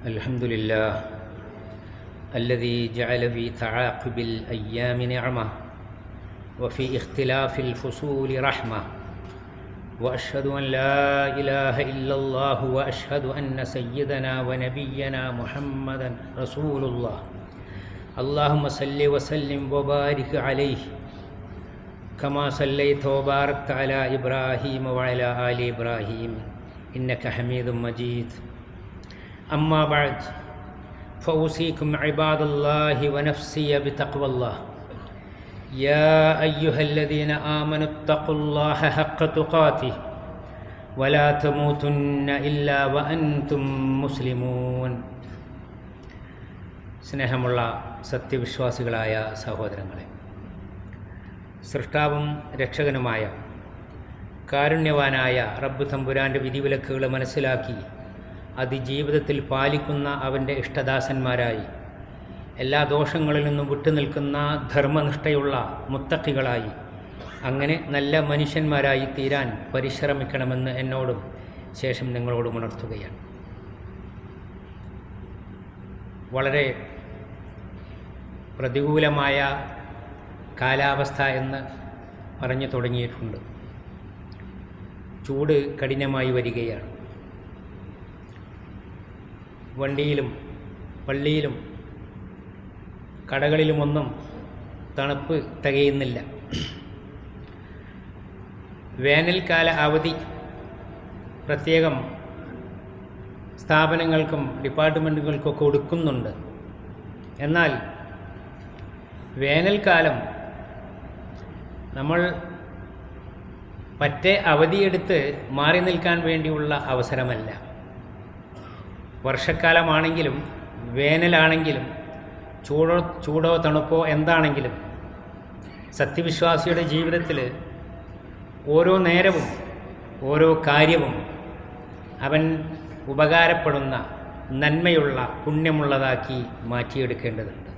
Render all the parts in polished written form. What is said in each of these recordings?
الحمد لله الذي جعل في تعاقب الأيام نعمة وفي اختلاف الفصول رحمة، وأشهد أن لا إله إلا الله وأشهد أن سيدنا ونبينا محمدا رسول الله. اللهم صل وسلم وبارك عليه كما صليت وباركت على إبراهيم وعلى آل إبراهيم إنك حميد مجيد. أما بعد، فأوصيكم عباد الله ونفسي بتقوى الله. يا أيها الذين آمنوا اتقوا الله حق تقاته ولا تموتن إلا وأنتم مسلمون. സ്നേഹമുള്ള സത്യവിശ്വാസികളായ സഹോദരങ്ങളെ, സൃഷ്ടാവും രക്ഷകനുമായ കാരുണ്യവാനായ റബ്ബ് തമ്പുരാൻ്റെ വിധിവിലക്കുകൾ മനസ്സിലാക്കി ജീവിതത്തിൽ പാലിക്കുന്ന അവൻ്റെ ഇഷ്ടദാസന്മാരായി എല്ലാ ദോഷങ്ങളിൽ നിന്നും വിട്ടുനിൽക്കുന്ന ധർമ്മനിഷ്ഠയുള്ള മുത്തഖികളായി അങ്ങനെ നല്ല മനുഷ്യന്മാരായി തീരാൻ പരിശ്രമിക്കണമെന്ന് എന്നോടും ശേഷം നിങ്ങളോടും ഉണർത്തുകയാണ്. വളരെ പ്രതികൂലമായ കാലാവസ്ഥ എന്ന് പറഞ്ഞു തുടങ്ങിയിട്ടുണ്ട്. ചൂട് കഠിനമായി വരികയാണ്. വണ്ടിയിലും പള്ളിയിലും കടകളിലുമൊന്നും തണുപ്പ് തികയുന്നില്ല. വേനൽക്കാല അവധി പ്രത്യേകം സ്ഥാപനങ്ങൾക്കും ഡിപ്പാർട്ട്മെൻറ്റുകൾക്കൊക്കെ കൊടുക്കുന്നുണ്ട്. എന്നാൽ വേനൽക്കാലം നമ്മൾ പറ്റേ അവധിയെടുത്ത് മാറി നിൽക്കാൻ വേണ്ടിയുള്ള അവസരമല്ല. വർഷക്കാലമാണെങ്കിലും വേനലാണെങ്കിലും ചൂടോ തണുപ്പോ എന്താണെങ്കിലും സത്യവിശ്വാസിയുടെ ജീവിതത്തിൽ ഓരോ നേരവും ഓരോ കാര്യവും അവൻ ഉപകാരപ്പെടുന്ന നന്മയുള്ള പുണ്യമുള്ളതാക്കി മാറ്റിയെടുക്കേണ്ടതുണ്ട്.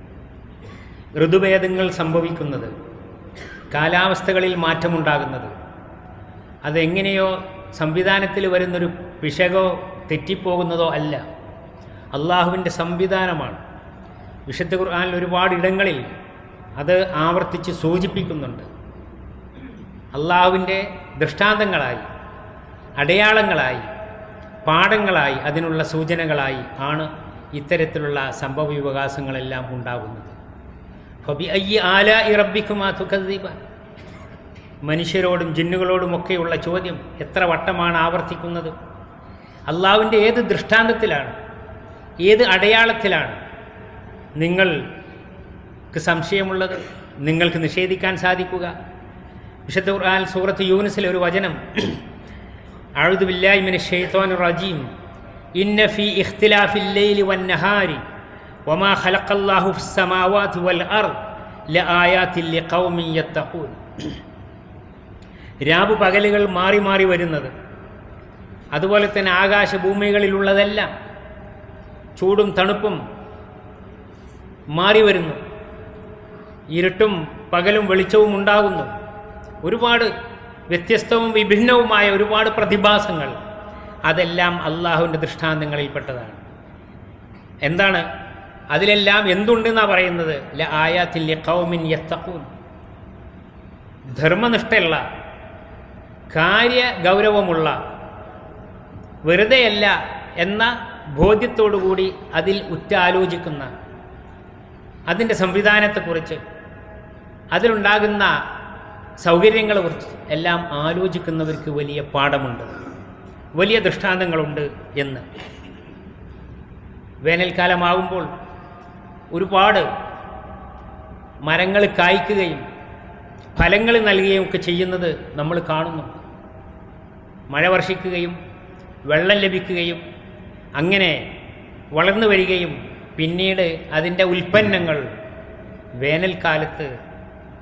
ഋതുഭേദങ്ങൾ സംഭവിക്കുന്നത്, കാലാവസ്ഥകളിൽ മാറ്റമുണ്ടാകുന്നത് അതെങ്ങനെയോ സംവിധാനത്തിൽ വരുന്നൊരു പിശകോ തെറ്റിപ്പോകുന്നതോ അല്ല, അള്ളാഹുവിൻ്റെ സംവിധാനമാണ്. വിശുദ്ധ ഖുർആനിൽ ഒരുപാട് ഇടങ്ങളിൽ അത് ആവർത്തിച്ച് സൂചിപ്പിക്കുന്നുണ്ട്. അള്ളാഹുവിൻ്റെ ദൃഷ്ടാന്തങ്ങളായി, അടയാളങ്ങളായി, പാഠങ്ങളായി, അതിനുള്ള സൂചനകളായി ആണ് ഇത്തരത്തിലുള്ള സംഭവവികാസങ്ങളെല്ലാം ഉണ്ടാകുന്നത്. ഫബിഅയ്യി ആലാഇ റബ്ബിക്കുമാ തുകദ്ദിബാൻ. മനുഷ്യരോടും ജിന്നുകളോടുമൊക്കെയുള്ള ചോദ്യം എത്ര വട്ടമാണ് ആവർത്തിക്കുന്നത്? അള്ളാഹുവിൻ്റെ ഏത് ദൃഷ്ടാന്തത്തിലാണ്, ഏത് അടയാളത്തിലാണ് നിങ്ങൾക്ക് സംശയമുള്ളത്, നിങ്ങൾക്ക് നിഷേധിക്കാൻ സാധിക്കുക? വിശുദ്ധ ഖുർആൻ സൂറത്ത് യൂനുസിലെ ഒരു വചനം, അഊദു ബില്ലാഹി മിനശ് ശൈത്വാനിർ റജീം, ഇന്ന ഫീ ഇഖ്തിലാഫിൽ ലൈലി വന്നഹാരി വമാ ഖലഖല്ലാഹു ഫിസ് സമാവാതി വൽ അർദ് ലആയാതിൻ ലിഖൗമിൻ യത്തഖൂൻ. രാവ് പകലുകൾ മാറി മാറി വരുന്നത്, അതുപോലെ തന്നെ ആകാശഭൂമികളിലുള്ളതെല്ലാം ചൂടും തണുപ്പും മാറി വരുന്നു. ഇരുട്ടും പകലും വെളിച്ചവും ഉണ്ടാകുന്നു. ഒരുപാട് വ്യത്യസ്തവും വിഭിന്നവുമായ ഒരുപാട് പ്രതിഭാസങ്ങൾ, അതെല്ലാം അള്ളാഹുവിൻ്റെ ദൃഷ്ടാന്തങ്ങളിൽപ്പെട്ടതാണ്. എന്താണ് അതിലെല്ലാം എന്തുണ്ടെന്നാണ് പറയുന്നത്? ലആയാതിൻ ലിഖൗമിൻ യത്തഖൂൻ. ധർമ്മനിഷ്ഠയുള്ള, കാര്യ ഗൗരവമുള്ള, വെറുതെയല്ല എന്ന ബോധ്യത്തോടുകൂടി അതിൽ ഉറ്റാലോചിക്കുന്ന, അതിൻ്റെ സംവിധാനത്തെക്കുറിച്ച്, അതിലുണ്ടാകുന്ന സൗകര്യങ്ങളെക്കുറിച്ച് എല്ലാം ആലോചിക്കുന്നവർക്ക് വലിയ പാഠമുണ്ട്, വലിയ ദൃഷ്ടാന്തങ്ങളുണ്ട് എന്ന്. വേനൽക്കാലമാകുമ്പോൾ ഒരുപാട് മരങ്ങൾ കായ്ക്കുകയും ഫലങ്ങൾ നൽകുകയും ഒക്കെ ചെയ്യുന്നത് നമ്മൾ കാണുന്നു. മഴ വർഷിക്കുകയും വെള്ളം ലഭിക്കുകയും അങ്ങനെ വളർന്നു വരികയും പിന്നീട് അതിൻ്റെ ഉൽപ്പന്നങ്ങൾ വേനൽക്കാലത്ത്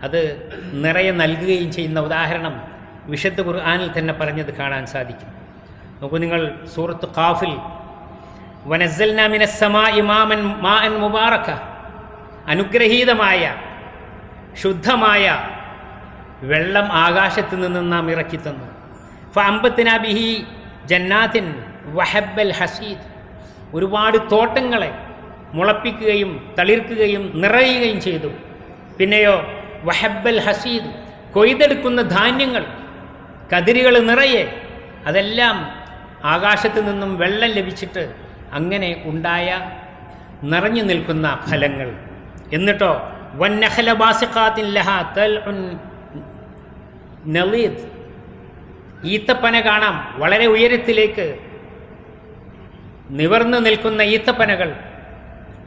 അത് നിറയെ നൽകുകയും ചെയ്യുന്ന ഉദാഹരണം വിശുദ്ധ ഖുർആനിൽ തന്നെ പറഞ്ഞത് കാണാൻ സാധിക്കും. നോക്കൂ നിങ്ങൾ, സൂറത്ത് ഖാഫിൽ, വനസ്സൽനാ മിനസ് സമാഇ മാഅൻ മുബാറക, അനുഗ്രഹീതമായ ശുദ്ധമായ വെള്ളം ആകാശത്ത് നിന്ന് നാം ഇറക്കി തന്നു. ഫഅംബത്നാ ബിഹി ജന്നാത്തിൻ വഹബ്ബൽ ഹസീദ്, ഒരുപാട് തോട്ടങ്ങളെ മുളപ്പിക്കുകയും തളിർക്കുകയും നിറയുകയും ചെയ്തു. പിന്നെയോ വഹബ്ബൽ ഹസീദ്, കൊയ്തെടുക്കുന്ന ധാന്യങ്ങൾ, കതിരുകൾ നിറയെ, അതെല്ലാം ആകാശത്തു നിന്നും വെള്ളം ലഭിച്ചിട്ട് അങ്ങനെ ഉണ്ടായ നിറഞ്ഞു നിൽക്കുന്ന ഫലങ്ങൾ. എന്നിട്ടോ വന്നഖല ബാസിഖാത്തിൻ ലഹാ തൽഉൻ നളീദ്, ഈത്തപ്പന കാണാം, വളരെ ഉയരത്തിലേക്ക് നിവർന്നു നിൽക്കുന്ന ഈത്തപ്പനകൾ,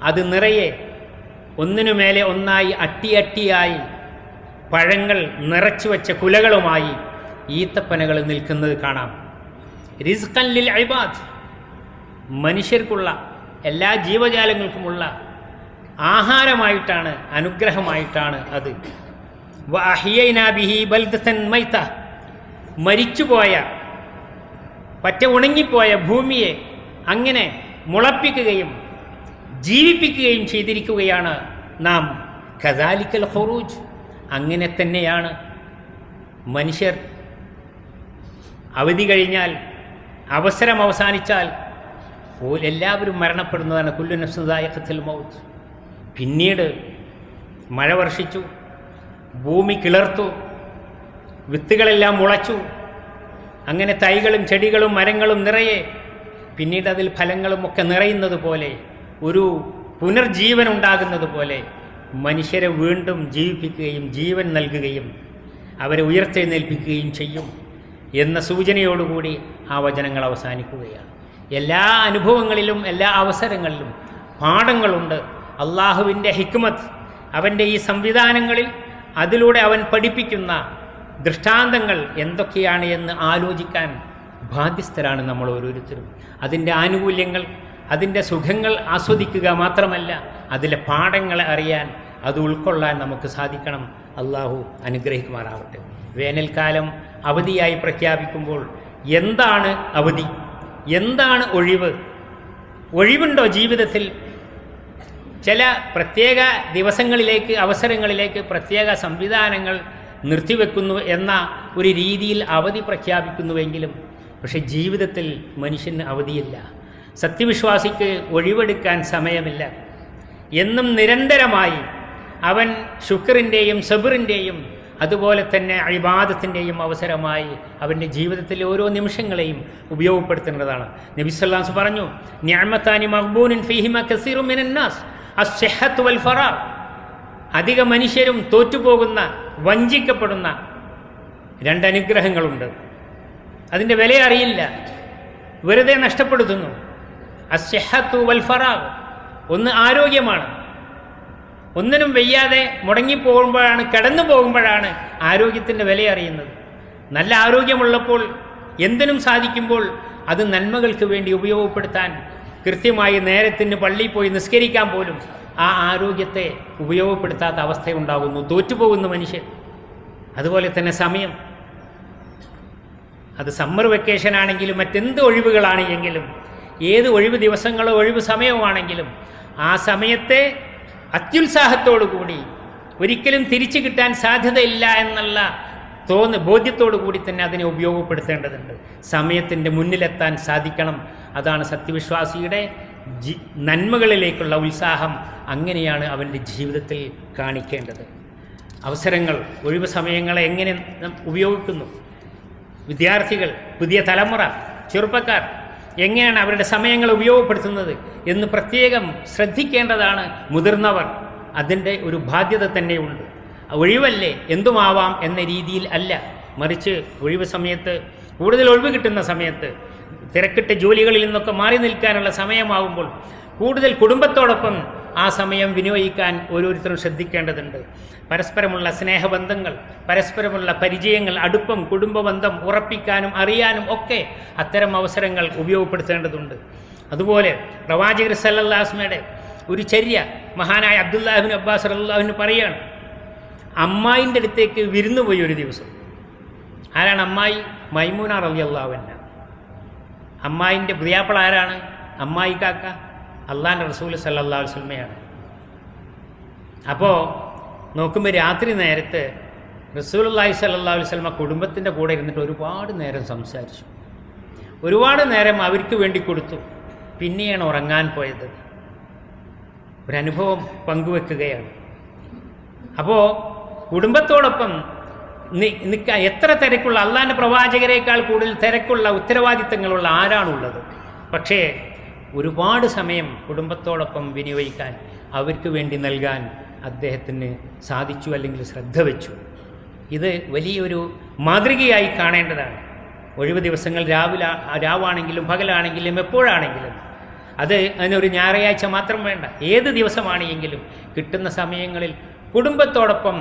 അത് നിറയെ ഒന്നിനുമേലെ ഒന്നായി അട്ടിയട്ടിയായി പഴങ്ങൾ നിറച്ചു വച്ച കുലകളുമായി ഈത്തപ്പനകൾ നിൽക്കുന്നത് കാണാം. റിസ്ഖൻ ലിൽ ഇബാദ്, മനുഷ്യർക്കുള്ള എല്ലാ ജീവജാലങ്ങൾക്കുമുള്ള ആഹാരമായിട്ടാണ്, അനുഗ്രഹമായിട്ടാണ് അത്. വഅഹ്യൈനാ ബിഹി ബൽദതൻ മൈത, മരിച്ചുപോയ പറ്റ ഉണങ്ങിപ്പോയ ഭൂമിയെ അങ്ങനെ മുളപ്പിക്കുകയും ജീവിപ്പിക്കുകയും ചെയ്തിരിക്കുകയാണ് നാം. കദാലിക്കൽ ഖുറൂജ്, അങ്ങനെ തന്നെയാണ് മനുഷ്യർ അവധി കഴിഞ്ഞാൽ, അവസരം അവസാനിച്ചാൽ എല്ലാവരും മരണപ്പെടുന്നതാണ്. കുല്ലു നഫ്സിൻ ദായിഖത്തുൽ മൗത്ത്. പിന്നീട് മഴ വർഷിച്ചു, ഭൂമി കിളർത്തു, വിത്തുകളെല്ലാം മുളച്ചു, അങ്ങനെ തൈകളും ചെടികളും മരങ്ങളും നിറയെ, പിന്നീട് അതിൽ ഫലങ്ങളും ഒക്കെ നിറയുന്നത് പോലെ, ഒരു പുനർജീവൻ ഉണ്ടാകുന്നത് പോലെ മനുഷ്യരെ വീണ്ടും ജീവിപ്പിക്കുകയും ജീവൻ നൽകുകയും അവരെ ഉയർത്തെഴുന്നേൽപ്പിക്കുകയും ചെയ്യും എന്ന സൂചനയോടുകൂടി ആ വചനങ്ങൾ അവസാനിക്കുകയാണ്. എല്ലാ അനുഭവങ്ങളിലും എല്ലാ അവസരങ്ങളിലും പാഠങ്ങളുണ്ട്. അള്ളാഹുവിൻ്റെ ഹിക്മത്ത്, അവൻ്റെ ഈ സംവിധാനങ്ങളിൽ അതിലൂടെ അവൻ പഠിപ്പിക്കുന്ന ദൃഷ്ടാന്തങ്ങൾ എന്തൊക്കെയാണ് എന്ന് ആലോചിക്കാൻ ബാധ്യസ്ഥരാണ് നമ്മൾ ഓരോരുത്തരും. അതിൻ്റെ ആനുകൂല്യങ്ങൾ, അതിൻ്റെ സുഖങ്ങൾ ആസ്വദിക്കുക മാത്രമല്ല, അതിലെ പാഠങ്ങളെ അറിയാൻ, അത് ഉൾക്കൊള്ളാൻ നമുക്ക് സാധിക്കണം. അള്ളാഹു അനുഗ്രഹിക്കുമാറാവട്ടെ. വേനൽക്കാലം അവധിയായി പ്രഖ്യാപിക്കുമ്പോൾ എന്താണ് അവധി, എന്താണ് ഒഴിവ്? ഒഴിവുണ്ടോ ജീവിതത്തിൽ? ചില പ്രത്യേക ദിവസങ്ങളിലേക്ക്, അവസരങ്ങളിലേക്ക് പ്രത്യേക സംവിധാനങ്ങൾ നിർത്തിവെക്കുന്നു എന്ന ഒരു രീതിയിൽ അവധി പ്രഖ്യാപിക്കുന്നുവെങ്കിലും പക്ഷേ ജീവിതത്തിൽ മനുഷ്യന് അവധിയില്ല. സത്യവിശ്വാസിക്ക് ഒഴിവെടുക്കാൻ സമയമില്ല. എന്നും നിരന്തരമായി അവൻ ശുക്റിൻ്റെയും സബറിൻ്റെയും അതുപോലെ തന്നെ ഇബാദത്തിൻ്റെയും അവസരമായി അവൻ്റെ ജീവിതത്തിലെ ഓരോ നിമിഷങ്ങളെയും ഉപയോഗപ്പെടുത്തേണ്ടതാണ്. നബി സല്ലല്ലാഹു അലൈഹി വസല്ലം പറഞ്ഞു, നിഅമതാനി മഗ്ബൂനുൻ ഫീഹിമാ കസീറുൻ മിനന്നാസ് അസ്സിഹ്ഹത്തു വൽ ഫറാ. അധിക മനുഷ്യരും തോറ്റുപോകുന്ന, വഞ്ചിക്കപ്പെടുന്ന രണ്ടനുഗ്രഹങ്ങളുണ്ട്. അതിൻ്റെ വില അറിയില്ല, വെറുതെ നഷ്ടപ്പെടുത്തുന്നു. അസ്സിഹ്ഹത്തു വൽ ഫറാ, ഒന്ന് ആരോഗ്യമാണ്. ഒന്നിനും വയ്യാതെ മുടങ്ങിപ്പോകുമ്പോഴാണ്, കടന്നു പോകുമ്പോഴാണ് ആരോഗ്യത്തിൻ്റെ വില അറിയുന്നത്. നല്ല ആരോഗ്യമുള്ളപ്പോൾ, എന്തിനും സാധിക്കുമ്പോൾ അത് നന്മകൾക്ക് വേണ്ടി ഉപയോഗപ്പെടുത്താൻ, കൃത്യമായി നേരത്തിന് പള്ളിയിൽ പോയി നിസ്കരിക്കാൻ പോലും ആ ആരോഗ്യത്തെ ഉപയോഗപ്പെടുത്താത്ത അവസ്ഥയുണ്ടാകുന്നു, തോറ്റുപോകുന്നു മനുഷ്യൻ. അതുപോലെ തന്നെ സമയം, അത് സമ്മർ വെക്കേഷൻ ആണെങ്കിലും മറ്റെന്ത് ഒഴിവുകളാണ് എങ്കിലും, ഏത് ഒഴിവ് ദിവസങ്ങളോ ഒഴിവ് സമയമാണെങ്കിലും ആ സമയത്തെ അത്യുത്സാഹത്തോടു കൂടി, ഒരിക്കലും തിരിച്ചു കിട്ടാൻ സാധ്യതയില്ല എന്നുള്ള ബോധ്യത്തോടു കൂടി തന്നെ അതിനെ ഉപയോഗപ്പെടുത്തേണ്ടതുണ്ട്. സമയത്തിൻ്റെ മുന്നിലെത്താൻ സാധിക്കണം. അതാണ് സത്യവിശ്വാസിയുടെ നന്മകളിലേക്കുള്ള ഉത്സാഹം. അങ്ങനെയാണ് അവൻ്റെ ജീവിതത്തിൽ കാണിക്കേണ്ടത്. അവസരങ്ങൾ, ഒഴിവ് സമയങ്ങളെ എങ്ങനെ ഉപയോഗിക്കുന്നു? വിദ്യാർത്ഥികൾ, പുതിയ തലമുറ, ചെറുപ്പക്കാർ എങ്ങനെയാണ് അവരുടെ സമയങ്ങൾ ഉപയോഗപ്പെടുത്തുന്നത് എന്ന് പ്രത്യേകം ശ്രദ്ധിക്കേണ്ടതാണ് മുതിർന്നവർ. അതിൻ്റെ ഒരു ബാധ്യത തന്നെയുണ്ട്. ഒഴിവല്ലേ, എന്തുമാവാം എന്ന രീതിയിൽ അല്ല, മറിച്ച് ഒഴിവ് സമയത്ത്, കൂടുതൽ ഒഴിവ് കിട്ടുന്ന സമയത്ത്, തിരക്കിട്ട ജോലികളിൽ നിന്നൊക്കെ മാറി നിൽക്കാനുള്ള സമയമാകുമ്പോൾ കൂടുതൽ കുടുംബത്തോടൊപ്പം ആ സമയം വിനിയോഗിക്കാൻ ഓരോരുത്തരും ശ്രദ്ധിക്കേണ്ടതുണ്ട്. പരസ്പരമുള്ള സ്നേഹബന്ധങ്ങൾ, പരസ്പരമുള്ള പരിചയങ്ങൾ, അടുപ്പം, കുടുംബബന്ധം ഉറപ്പിക്കാനും അറിയാനും ഒക്കെ അത്തരം അവസരങ്ങൾ ഉപയോഗപ്പെടുത്തേണ്ടതുണ്ട്. അതുപോലെ പ്രവാചകർ സല്ലല്ലാഹു അലൈഹി വസല്ലമയുടെ ഒരു ചര്യ മഹാനായ അബ്ദുല്ലാഹി ഇബ്നു അബ്ബാസ് റളിയല്ലാഹു അൻഹു പറയുകയാണ്, അമ്മായിൻ്റെ അടുത്തേക്ക് വിരുന്നു പോയി ഒരു ദിവസം. ആരാണ് അമ്മായി? മൈമൂന റളിയല്ലാഹു അൻഹ. അമ്മായിൻ്റെ പ്രിയാപ്പിള ആരാണ്? അമ്മായി കാക്ക അള്ളാഹുവിൻ്റെ റസൂൽ സല്ലല്ലാഹു അലൈഹി വസല്ലമയാണ്. അപ്പോൾ നോക്കുമ്പോൾ രാത്രി നേരത്ത് റസൂലുള്ളാഹി സല്ലല്ലാഹു അലൈഹി വസല്ലമ കുടുംബത്തിൻ്റെ കൂടെ ഇരുന്നിട്ട് ഒരുപാട് നേരം സംസാരിച്ചു, ഒരുപാട് നേരം അവർക്ക് വേണ്ടി കൊടുത്തു. പിന്നെയാണ് ഉറങ്ങാൻ പോയത്. ഒരനുഭവം പങ്കുവെക്കുകയാണ്. അപ്പോൾ കുടുംബത്തോടൊപ്പം നിൽക്കാൻ എത്ര തിരക്കുള്ള, അള്ളാഹിൻ്റെ പ്രവാചകരെക്കാൾ കൂടുതൽ തിരക്കുള്ള ഉത്തരവാദിത്തങ്ങളുള്ള ആരാണുള്ളത്? പക്ഷേ ഒരുപാട് സമയം കുടുംബത്തോടൊപ്പം വിനിയോഗിക്കാൻ, അവർക്ക് വേണ്ടി നൽകാൻ അദ്ദേഹത്തിന് സാധിച്ചു, അല്ലെങ്കിൽ ശ്രദ്ധ വെച്ചു. ഇത് വലിയൊരു മാതൃകയായി കാണേണ്ടതാണ്. ഒഴിവ് ദിവസങ്ങൾ രാവാണെങ്കിലും പകലാണെങ്കിലും എപ്പോഴാണെങ്കിലും, അതിനൊരു ഞായറാഴ്ച മാത്രം വേണ്ട, ഏത് ദിവസമാണെങ്കിലും കിട്ടുന്ന സമയങ്ങളിൽ കുടുംബത്തോടൊപ്പം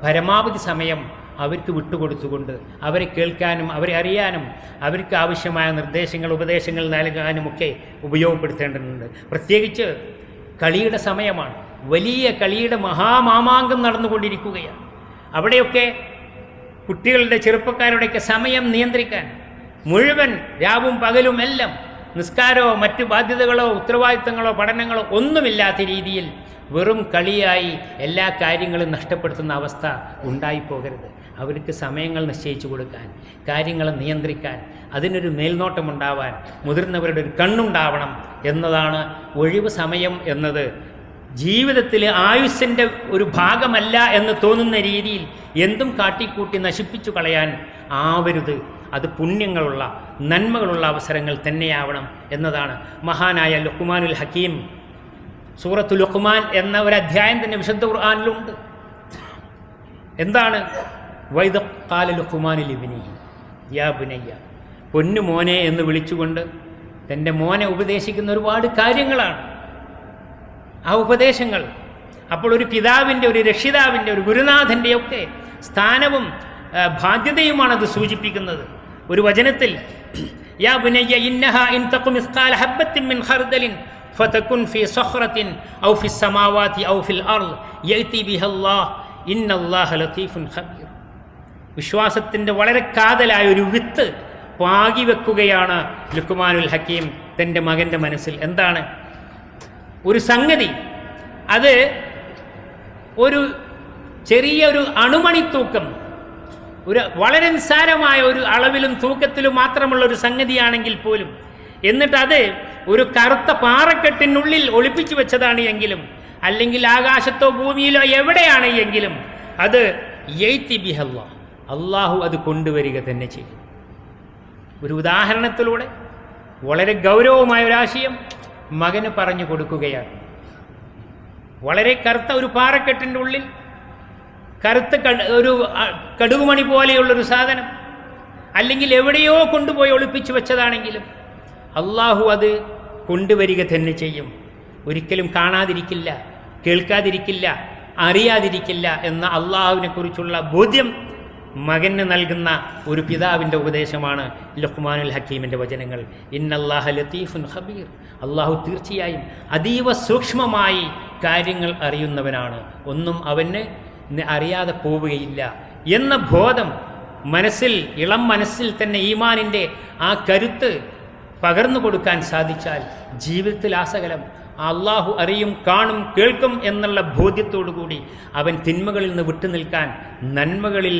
പരമാവധി സമയം അവർക്ക് വിട്ടുകൊടുത്തുകൊണ്ട് അവരെ കേൾക്കാനും അവരെ അറിയാനും അവർക്ക് ആവശ്യമായ നിർദ്ദേശങ്ങൾ ഉപദേശങ്ങൾ നൽകാനുമൊക്കെ ഉപയോഗപ്പെടുത്തേണ്ടതുണ്ട്. പ്രത്യേകിച്ച് കളിയുടെ സമയമാണ്. വലിയ കളിയുടെ മഹാമാമാങ്കം നടന്നുകൊണ്ടിരിക്കുകയാണ്. അവിടെയൊക്കെ കുട്ടികളുടെ ചെറുപ്പക്കാരുടെയൊക്കെ സമയം നിയന്ത്രിക്കാൻ, മുഴുവൻ രാവും പകലും എല്ലാം നിസ്കാരമോ മറ്റു ബാധ്യതകളോ ഉത്തരവാദിത്തങ്ങളോ പഠനങ്ങളോ ഒന്നുമില്ലാത്ത രീതിയിൽ വെറും കളിയായി എല്ലാ കാര്യങ്ങളും നഷ്ടപ്പെടുത്തുന്ന അവസ്ഥ ഉണ്ടായിപ്പോകരുത്. അവർക്ക് സമയങ്ങൾ നിശ്ചയിച്ചു കൊടുക്കാൻ, കാര്യങ്ങൾ നിയന്ത്രിക്കാൻ, അതിനൊരു മേൽനോട്ടമുണ്ടാവാൻ മുതിർന്നവരുടെ ഒരു കണ്ണുണ്ടാവണം എന്നതാണ് ഒഴിവ് സമയം എന്നത്. ജീവിതത്തിൽ ആയുസ്സിൻ്റെ ഒരു ഭാഗമല്ല എന്ന് തോന്നുന്ന രീതിയിൽ എന്തും കാട്ടിക്കൂട്ടി നശിപ്പിച്ചു കളയാൻ ആവരുത്. അത് പുണ്യങ്ങളുള്ള നന്മകളുള്ള അവസരങ്ങൾ തന്നെയാവണം എന്നതാണ്. മഹാനായ ലുഖ്മാനുൽ ഹക്കീം സൂറത്തു ലുഖ്മാൻ എന്ന ഒരു അധ്യായം തന്നെ വിശുദ്ധ ഖുർആനിലുണ്ട്. എന്താണ്? വൈദ ഖാല ലുഖ്മാനു ലിബ്നിഹി യാ ബുനയ്യ, പൊന്നു മോനെ എന്ന് വിളിച്ചുകൊണ്ട് തൻ്റെ മോനെ ഉപദേശിക്കുന്ന ഒരുപാട് കാര്യങ്ങളാണ് ആ ഉപദേശങ്ങൾ. അപ്പോൾ ഒരു പിതാവിൻ്റെ, ഒരു രക്ഷിതാവിൻ്റെ, ഒരു ഗുരുനാഥൻ്റെയൊക്കെ സ്ഥാനവും ബാധ്യതയുമാണത് സൂചിപ്പിക്കുന്നത്. ഒരു വചനത്തിൽ യാ ബുനയ്യ ഇന്നഹാ ഇൻ തഖു മിസ്ഖാല ഹബ്ബത്തിൻ മിൻ ഖർദലിൻ ഫതകുൻ ഫീ സഖറത്തിൻ ഔ ഫിസ് സമാവാതി ഔ ഫിൽ അർള് യഅതി ബിഹല്ലാഹ് ഇന്നല്ലാഹ ലതീഫുൻ ഖബീർ. വിശ്വാസത്തിൻ്റെ വളരെ കാതലായ ഒരു വിത്ത് പാകി വെക്കുകയാണ് ലുഖ്മാനുൽ ഹക്കീം തൻ്റെ മകൻ്റെ മനസ്സിൽ. എന്താണ്? ഒരു സംഗതി, അത് ഒരു ചെറിയൊരു അണുമണിത്തൂക്കം, ഒരു വളരെ നിസ്സാരമായ ഒരു അളവിലും തൂക്കത്തിലും മാത്രമുള്ള ഒരു സംഗതിയാണെങ്കിൽ പോലും, എന്നിട്ട് അത് ഒരു കറുത്ത പാറക്കെട്ടിനുള്ളിൽ ഒളിപ്പിച്ചു വെച്ചതാണ് എങ്കിലും, അല്ലെങ്കിൽ ആകാശത്തോ ഭൂമിയിലോ എവിടെയാണ് എങ്കിലും, അത് യഅതി ബിഹല്ലാഹ്, അള്ളാഹു അത് കൊണ്ടുവരിക തന്നെ ചെയ്യും. ഒരു ഉദാഹരണത്തിലൂടെ വളരെ ഗൗരവമായ ഒരാശയം മകന് പറഞ്ഞു കൊടുക്കുകയാണ്. വളരെ കറുത്ത ഒരു പാറക്കെട്ടിൻ്റെ ഉള്ളിൽ കറുത്ത ഒരു കടുകുമണി പോലെയുള്ളൊരു സാധനം, അല്ലെങ്കിൽ എവിടെയോ കൊണ്ടുപോയി ഒളിപ്പിച്ചു വെച്ചതാണെങ്കിലും അള്ളാഹു അത് കൊണ്ടുവരിക തന്നെ ചെയ്യും. ഒരിക്കലും കാണാതിരിക്കില്ല, കേൾക്കാതിരിക്കില്ല, അറിയാതിരിക്കില്ല എന്ന അള്ളാഹുവിനെ കുറിച്ചുള്ള ബോധ്യം മകന് നൽകുന്ന ഒരു പിതാവിൻ്റെ ഉപദേശമാണ് ലുഖ്മാനുൽ ഹക്കീമിൻ്റെ വചനങ്ങൾ. ഇന്നല്ലാഹ ലതീഫുൻ ഖബീർ, അള്ളാഹു തീർച്ചയായും അതീവ സൂക്ഷ്മമായി കാര്യങ്ങൾ അറിയുന്നവനാണ്, ഒന്നും അവന് അറിയാതെ പോവുകയില്ല എന്ന ബോധം മനസ്സിൽ, ഇളം മനസ്സിൽ തന്നെ ഈമാനിൻ്റെ ആ കരുത്ത് പകർന്നു കൊടുക്കാൻ സാധിച്ചാൽ ജീവിതത്തിൽ ആസകലം അള്ളാഹു അറിയും, കാണും, കേൾക്കും എന്നുള്ള ബോധ്യത്തോടുകൂടി അവൻ തിന്മകളിൽ നിന്ന് വിട്ടുനിൽക്കാൻ, നന്മകളിൽ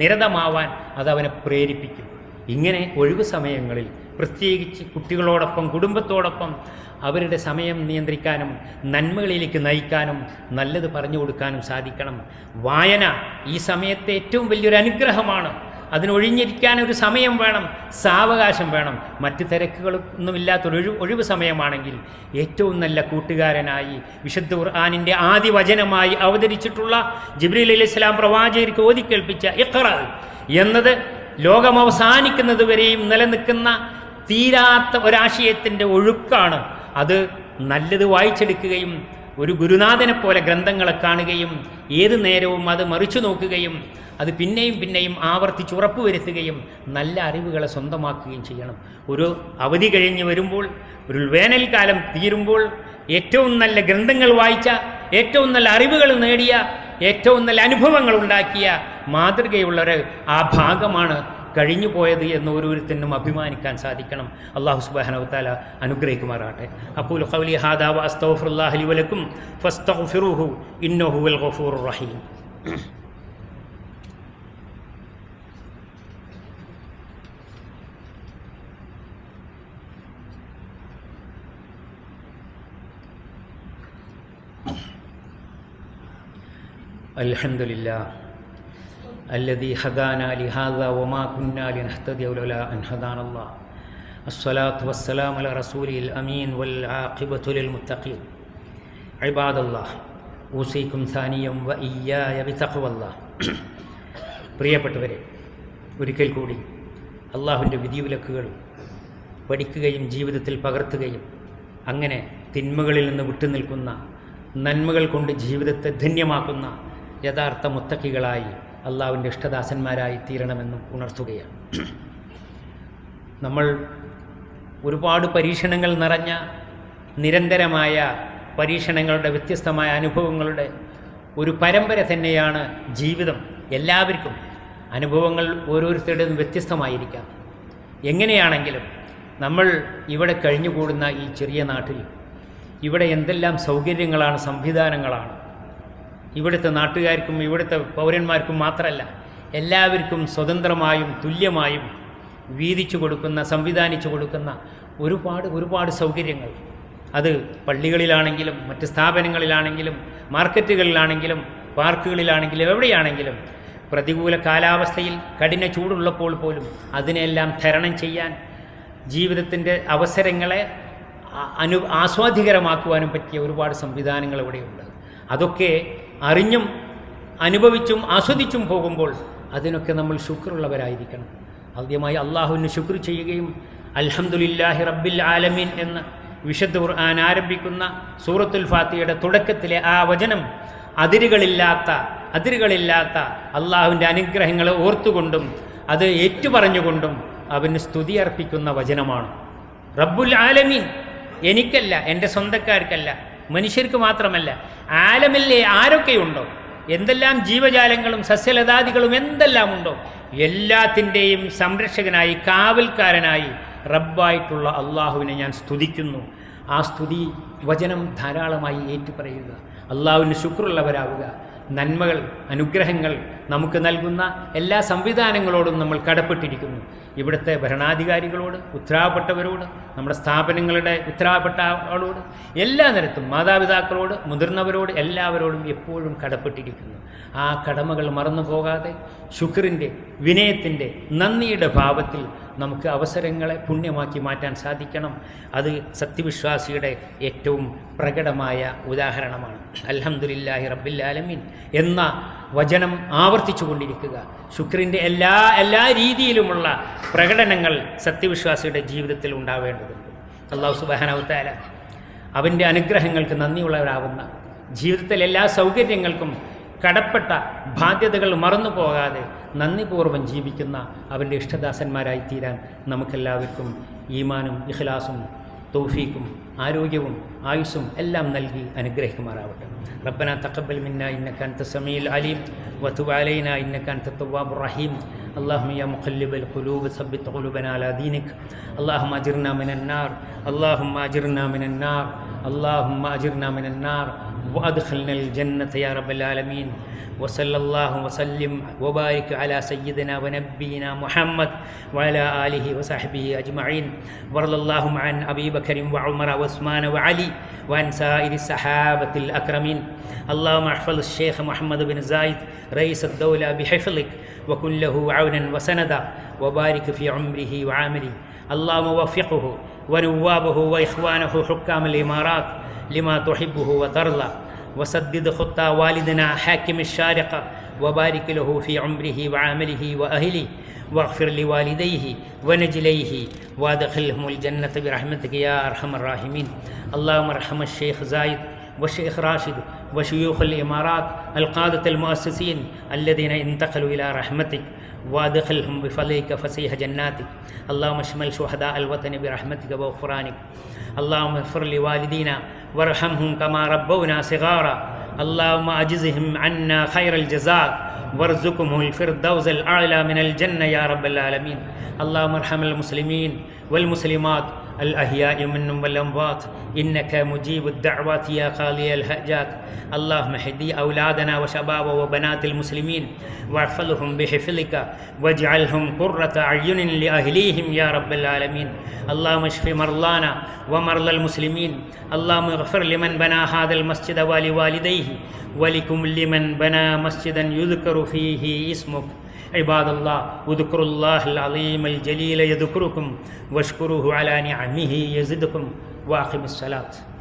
നിരതമാവാൻ അതവനെ പ്രേരിപ്പിക്കും. ഇങ്ങനെ ഒഴിവ് സമയങ്ങളിൽ പ്രത്യേകിച്ച് കുട്ടികളോടൊപ്പം, കുടുംബത്തോടൊപ്പം അവരുടെ സമയം നിയന്ത്രിക്കാനും നന്മകളിലേക്ക് നയിക്കാനും നല്ലത് പറഞ്ഞു കൊടുക്കാനും സാധിക്കണം. വായന ഈ സമയത്തെ ഏറ്റവും വലിയൊരു അനുഗ്രഹമാണ്. അതിനൊഴിഞ്ഞിരിക്കാൻ ഒരു സമയം വേണം, സാവകാശം വേണം. മറ്റ് തിരക്കുകളൊന്നുമില്ലാത്തൊരു ഒഴിവ് സമയമാണെങ്കിൽ ഏറ്റവും നല്ല കൂട്ടുകാരനായി വിശുദ്ധ ഖുർആനിൻ്റെ ആദ്യ വചനമായി അവതരിച്ചിട്ടുള്ള ജിബ്രീൽ അലൈഹിസ്സലാം പ്രവാചകർക്ക് ഓതിക്കേൾപ്പിച്ച ഇഖ്റ എന്നത് ലോകം അവസാനിക്കുന്നത് വരെയും നിലനിൽക്കുന്ന തീരാത്ത ഒരാശയത്തിൻ്റെ ഒഴുക്കാണ്. അത് നല്ലത് വായിച്ചെടുക്കുകയും ഒരു ഗുരുനാഥനെ പോലെ ഗ്രന്ഥങ്ങളെ കാണുകയും ഏതു നേരവും അത് മറിച്ചു നോക്കുകയും അത് പിന്നെയും പിന്നെയും ആവർത്തിച്ച് ഉറപ്പുവരുത്തുകയും നല്ല അറിവുകളെ സ്വന്തമാക്കുകയും ചെയ്യണം. ഒരു അവധി കഴിഞ്ഞ് വരുമ്പോൾ, ഒരു വേനൽക്കാലം തീരുമ്പോൾ ഏറ്റവും നല്ല ഗ്രന്ഥങ്ങൾ വായിച്ച, ഏറ്റവും നല്ല അറിവുകൾ നേടിയ, ഏറ്റവും നല്ല അനുഭവങ്ങൾ ഉണ്ടാക്കിയ മാതൃകയുള്ളൊരു ആ ഭാഗമാണ് കഴിഞ്ഞു പോയത് എന്ന് ഓരോരുത്തരും അഭിമാനിക്കാൻ സാധിക്കണം. അല്ലാഹു സുബ്ഹാനഹു വ തആല അനുഗ്രഹിക്കുമാറാകട്ടെ. അഖൂലു ഖൗലി ഹാദാ വ അസ്തഗ്ഫിറുല്ലാഹ ലി വലക്കും ഫസ്തഗ്ഫിറൂഹു ഇന്നഹു ഹുവൽ ഗഫൂറുർ റഹീം. അൽഹംദുലില്ലാ അല്ലദീ ഹദാനാ ലിഹാദാ വമാ കുന്നാ ലിനഹ്തദിയ ലൗലാ അൻ ഹദാനല്ലാഹ് അസ്സലാത്തു വസ്സലാമു അലാ റസൂലിൽ അമീൻ വൽ ആഖിബത്തു ലിൽ മുത്തഖീൻ ഇബാദല്ലാഹ് ഊസീകും സാനിയം വ ഇയ്യായ ബിതഖ്വല്ലാഹ്. പ്രിയപ്പെട്ടവരെ, ഒരിക്കൽ കൂടി അള്ളാഹുവിൻ്റെ വിധിവിലക്കുകൾ പഠിക്കുകയും ജീവിതത്തിൽ പകർത്തുകയും അങ്ങനെ തിന്മകളിൽ നിന്ന് വിട്ടുനിൽക്കുന്ന, നന്മകൾ കൊണ്ട് ജീവിതത്തെ ധന്യമാക്കുന്ന യഥാർത്ഥ മുത്തക്കികളായി അള്ളാഹുവിൻ്റെ ഇഷ്ടദാസന്മാരായി തീരണമെന്നും ഉണർത്തുകയാണ്. നമ്മൾ ഒരുപാട് പരീക്ഷണങ്ങൾ നിറഞ്ഞ, നിരന്തരമായ പരീക്ഷണങ്ങളുടെ, വ്യത്യസ്തമായ അനുഭവങ്ങളുടെ ഒരു പരമ്പര തന്നെയാണ് ജീവിതം. എല്ലാവർക്കും അനുഭവങ്ങൾ ഓരോരുത്തരുടേതും വ്യത്യസ്തമായിരിക്കാം. എങ്ങനെയാണെങ്കിലും നമ്മൾ ഇവിടെ കഴിഞ്ഞുകൂടുന്ന ഈ ചെറിയ നാട്ടിൽ ഇവിടെ എന്തെല്ലാം സൗകര്യങ്ങളാണ്, സംവിധാനങ്ങളാണ്. ഇവിടുത്തെ നാട്ടുകാർക്കും ഇവിടുത്തെ പൗരന്മാർക്കും മാത്രമല്ല, എല്ലാവർക്കും സ്വതന്ത്രമായും തുല്യമായും വീതിച്ചു കൊടുക്കുന്ന, സംവിധാനിച്ചു കൊടുക്കുന്ന ഒരുപാട് സൗകര്യങ്ങൾ. അത് പള്ളികളിലാണെങ്കിലും മറ്റ് സ്ഥാപനങ്ങളിലാണെങ്കിലും മാർക്കറ്റുകളിലാണെങ്കിലും പാർക്കുകളിലാണെങ്കിലും എവിടെയാണെങ്കിലും പ്രതികൂല കാലാവസ്ഥയിൽ കഠിന ചൂടുള്ളപ്പോൾ പോലും അതിനെല്ലാം തരണം ചെയ്യാൻ, ജീവിതത്തിൻ്റെ അവസരങ്ങളെ ആസ്വാദികരമാക്കുവാനും പറ്റിയ ഒരുപാട് സംവിധാനങ്ങൾ ഇവിടെയുണ്ട്. അതൊക്കെ അറിഞ്ഞും അനുഭവിച്ചും ആസ്വദിച്ചും പോകുമ്പോൾ അതിനൊക്കെ നമ്മൾ ശുക്റുള്ളവരായിരിക്കണം. ആദ്യമായി അള്ളാഹുവിന് ശുക്ർ ചെയ്യുകയും അൽഹംദുലില്ലാഹി റബ്ബിൽ ആലമീൻ എന്ന് വിശുദ്ധ ഖുർആൻ ആരംഭിക്കുന്ന സൂറത്തുൽ ഫാത്തിഹയുടെ തുടക്കത്തിലെ ആ വചനം അതിരുകളില്ലാത്ത അള്ളാഹുവിൻ്റെ അനുഗ്രഹങ്ങളെ ഓർത്തുകൊണ്ടും അത് ഏറ്റുപറഞ്ഞുകൊണ്ടും അവന് സ്തുതി അർപ്പിക്കുന്ന വചനമാണ്. റബ്ബുൽ ആലമീൻ, എനിക്കല്ല, എൻ്റെ സ്വന്തക്കാർക്കല്ല, മനുഷ്യർക്ക് മാത്രമല്ല, ആലമില്ലേ ആരൊക്കെയുണ്ടോ, എന്തെല്ലാം ജീവജാലങ്ങളും സസ്യലതാദികളും എന്തെല്ലാം ഉണ്ടോ എല്ലാത്തിൻ്റെയും സംരക്ഷകനായി, കാവൽക്കാരനായി റബ്ബായിട്ടുള്ള അള്ളാഹുവിനെ ഞാൻ സ്തുതിക്കുന്നു. ആ സ്തുതി വചനം ധാരാളമായി ഏറ്റുപറയുക, അള്ളാഹുവിന് ശുക്റുള്ളവരാവുക. നന്മകൾ, അനുഗ്രഹങ്ങൾ നമുക്ക് നൽകുന്ന എല്ലാ സംവിധാനങ്ങളോടും നമ്മൾ കടപ്പെട്ടിരിക്കുന്നു. ഇവിടുത്തെ ഭരണാധികാരികളോട്, ഉത്തരവാദപ്പെട്ടവരോട്, നമ്മുടെ സ്ഥാപനങ്ങളുടെ ഉത്തരവാദപ്പെട്ട ആളോട്, എല്ലാ നിരത്തും മാതാപിതാക്കളോട്, മുതിർന്നവരോട്, എല്ലാവരോടും എപ്പോഴും കടപ്പെട്ടിരിക്കുന്നു. ആ കടമകൾ മറന്നു പോകാതെ ശുക്രിൻ്റെ, വിനയത്തിൻ്റെ, നന്ദിയുടെ ഭാവത്തിൽ നമുക്ക് അവസരങ്ങളെ പുണ്യമാക്കി മാറ്റാൻ സാധിക്കണം. അത് സത്യവിശ്വാസിയുടെ ഏറ്റവും പ്രകടമായ ഉദാഹരണമാണ്. അൽഹംദുലില്ലാഹി റബ്ബിൽ ആലമീൻ എന്ന വചനം ആവർത്തിച്ചു കൊണ്ടിരിക്കുക. ശുക്രിൻ്റെ എല്ലാ രീതിയിലുമുള്ള പ്രകടനങ്ങൾ സത്യവിശ്വാസിയുടെ ജീവിതത്തിൽ ഉണ്ടാവേണ്ടതുണ്ട്. അല്ലാഹു സുബ്ഹാനഹു വ തആല അവൻ്റെ അനുഗ്രഹങ്ങൾക്ക് നന്ദിയുള്ളവരാവുന്ന, ജീവിതത്തിൽ എല്ലാ സൗകര്യങ്ങൾക്കും കടപ്പെട്ട ബാധ്യതകൾ മറന്നു പോകാതെ നന്ദിപൂർവ്വം ജീവിക്കുന്ന അവൻ്റെ ഇഷ്ടദാസന്മാരായി തീരാൻ നമുക്കെല്ലാവർക്കും ഈമാനും ഇഖ്ലാസും തൗഫീഖും ആരോഗ്യവും ആയുസ്സും എല്ലാം നൽകി അനുഗ്രഹിക്കുമാറാവട്ടെ. റബ്ബന തഖബ്ബൽ മിന്നാ ഇന്നക അൻത സമീഉൽ അലീം വതുബ് അലൈനാ ഇന്നക അൻത തവ്വാബുർ റഹീം. اللهم يا مقلب القلوب ثبت قلوبنا على دينك. اللهم أجرنا من النار، اللهم أجرنا من النار، اللهم أجرنا من النار وأدخلنا الجنة يا رب العالمين. وصلى الله وسلم وبارك على سيدنا ونبينا محمد وعلى آله وصحبه أجمعين. وارض اللهم عن أبي بكر وعمر وعثمان وعلي وعن سائر الصحابة الأكرمين. اللهم احفظ الشيخ محمد بن زايد رئيس الدولة بحفظك وكن له عونا وسندا وبارك في عمره وعامله. اللهم وفقه ونوابه وإخوانه حكام الإمارات لما تحبه وترضى. وسدد خطى والدنا حاكم الشارقة وبارك له في عمره وعامله وأهله. واغفر لوالديه ونجليه وادخلهم الجنة برحمتك يا أرحم الراحمين. اللهم ارحم الشيخ زايد والشيخ راشد وشيوخ الإمارات القادة المؤسسين الذين انتقلوا إلى رحمتك وادخلهم بفضلك فسيح جناتك. اللهم اشمل شهداء الوطن برحمتك وغفرانك. اللهم اغفر لوالدينا وارحمهم كما ربونا صغارا. اللهم أجزهم عنا خير الجزاء وارزقهم الفردوس الأعلى من الجنة يا رب العالمين. اللهم ارحم المسلمين والمسلمات الأحياء منهم والأموات إنك مجيب الدعوات يا قاضي الحاجات. اللهم اهدي أولادنا وشباب وبنات المسلمين واحفظهم بحفظك واجعلهم قرة أعين لأهليهم يا رب العالمين. اللهم اشف مرضانا ومرضى المسلمين. اللهم اغفر لمن بنى هذا المسجد ولوالديه ولكل من بنى مسجدا يذكر فيه اسمك. عباد الله اذكروا الله العظيم الجليل يذكركم واشكروه على نعمه يزدكم. وأقم الصلاة.